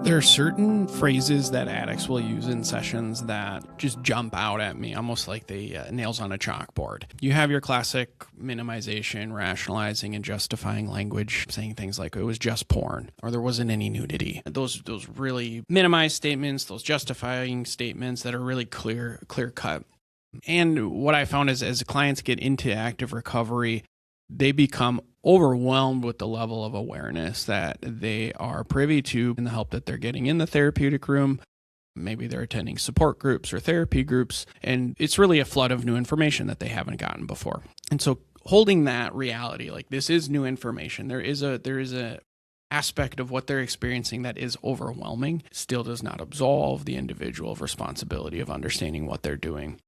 There are certain phrases that addicts will use in sessions that just jump out at me, almost like they nails on a chalkboard. You have your classic minimization, rationalizing, and justifying language, saying things like it was just porn or there wasn't any nudity. Those really minimized statements, those justifying statements that are really clear cut. And what I found is as clients get into active recovery, they become overwhelmed with the level of awareness that they are privy to and the help that they're getting in the therapeutic room. Maybe they're attending support groups or therapy groups, and it's really a flood of new information that they haven't gotten before. And so holding that reality, like this is new information, there is a aspect of what they're experiencing that is overwhelming, still does not absolve the individual of responsibility of understanding what they're doing.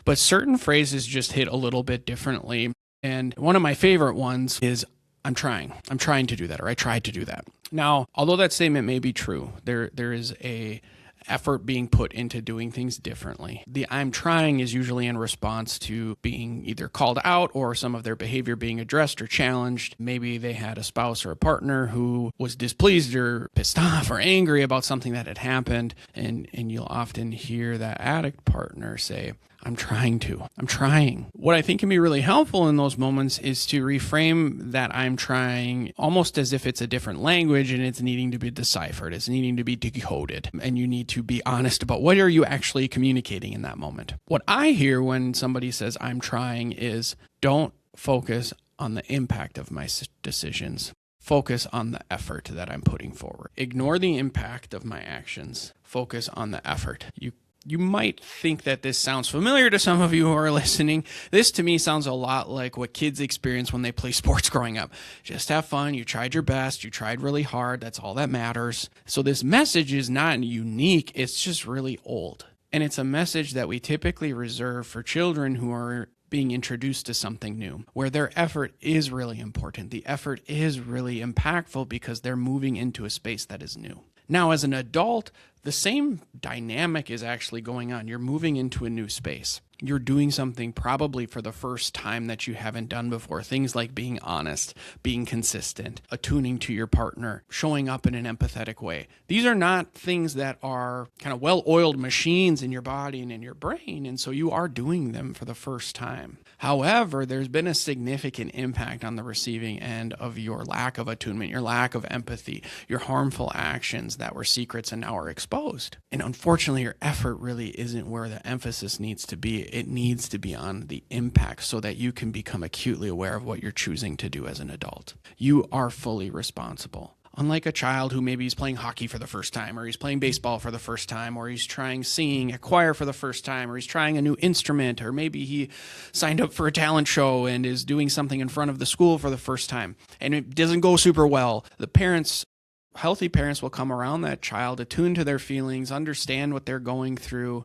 But certain phrases just hit a little bit differently. And one of my favorite ones is, I'm trying to do that, or I tried to do that. Now, although that statement may be true, there is a effort being put into doing things differently. The I'm trying is usually in response to being either called out or some of their behavior being addressed or challenged. Maybe they had a spouse or a partner who was displeased or pissed off or angry about something that had happened. And you'll often hear that addict partner say, I'm trying. What I think can be really helpful in those moments is to reframe that I'm trying almost as if it's a different language and it's needing to be deciphered. It's needing to be decoded. And you need to be honest about what are you actually communicating in that moment. What I hear when somebody says I'm trying is don't focus on the impact of my decisions. Focus on the effort that I'm putting forward. Ignore the impact of my actions. Focus on the effort. You might think that this sounds familiar to some of you who are listening. This to me sounds a lot like what kids experience when they play sports growing up. Just have fun. You tried your best. You tried really hard. That's all that matters. So this message is not unique. It's just really old. And it's a message that we typically reserve for children who are being introduced to something new, where their effort is really important. The effort is really impactful because they're moving into a space that is new. Now, as an adult, the same dynamic is actually going on. You're moving into a new space. You're doing something probably for the first time that you haven't done before. Things like being honest, being consistent, attuning to your partner, showing up in an empathetic way. These are not things that are kind of well-oiled machines in your body and in your brain, and so you are doing them for the first time. However, there's been a significant impact on the receiving end of your lack of attunement, your lack of empathy, your harmful actions that were secrets and now are exposed. And unfortunately, your effort really isn't where the emphasis needs to be. It needs to be on the impact so that you can become acutely aware of what you're choosing to do as an adult. You are fully responsible. Unlike a child who maybe is playing hockey for the first time, or he's playing baseball for the first time, or he's trying singing at choir for the first time, or he's trying a new instrument, or maybe he signed up for a talent show and is doing something in front of the school for the first time, and it doesn't go super well. Healthy parents will come around that child, attune to their feelings, understand what they're going through,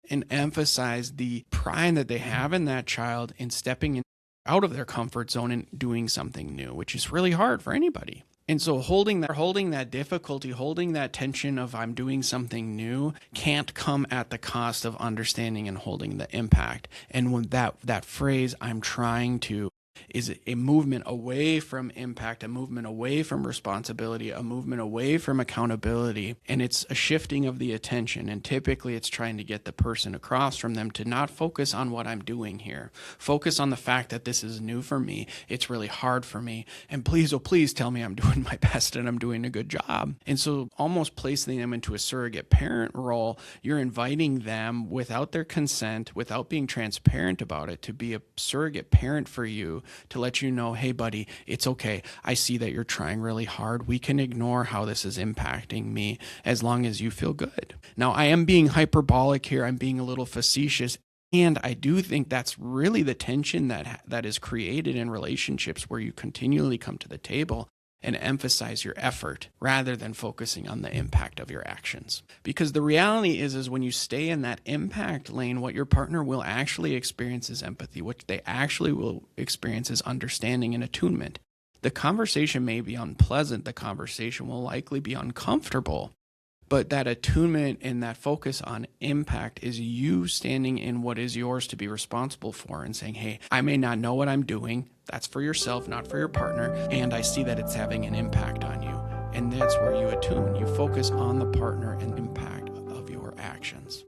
and emphasize the pride that they have in that child in stepping out of their comfort zone and doing something new, which is really hard for anybody. And so holding that difficulty, holding that tension of I'm doing something new can't come at the cost of understanding and holding the impact. And when that phrase, I'm trying to, is a movement away from impact, a movement away from responsibility, a movement away from accountability, and it's a shifting of the attention. And typically it's trying to get the person across from them to not focus on what I'm doing here. Focus on the fact that this is new for me. It's really hard for me. And please, oh please tell me I'm doing my best and I'm doing a good job. And so almost placing them into a surrogate parent role, you're inviting them without their consent, without being transparent about it, to be a surrogate parent for you, to let you know, hey buddy, it's okay. I see that you're trying really hard. We can ignore how this is impacting me as long as you feel good. Now, I am being hyperbolic here. I'm being a little facetious. And I do think that's really the tension that is created in relationships where you continually come to the table and emphasize your effort rather than focusing on the impact of your actions. Because the reality is when you stay in that impact lane, what your partner will actually experience is empathy. What they actually will experience is understanding and attunement. The conversation may be unpleasant. The conversation will likely be uncomfortable. But that attunement and that focus on impact is you standing in what is yours to be responsible for and saying, hey, I may not know what I'm doing. That's for yourself, not for your partner. And I see that it's having an impact on you. And that's where you attune. You focus on the partner and impact of your actions.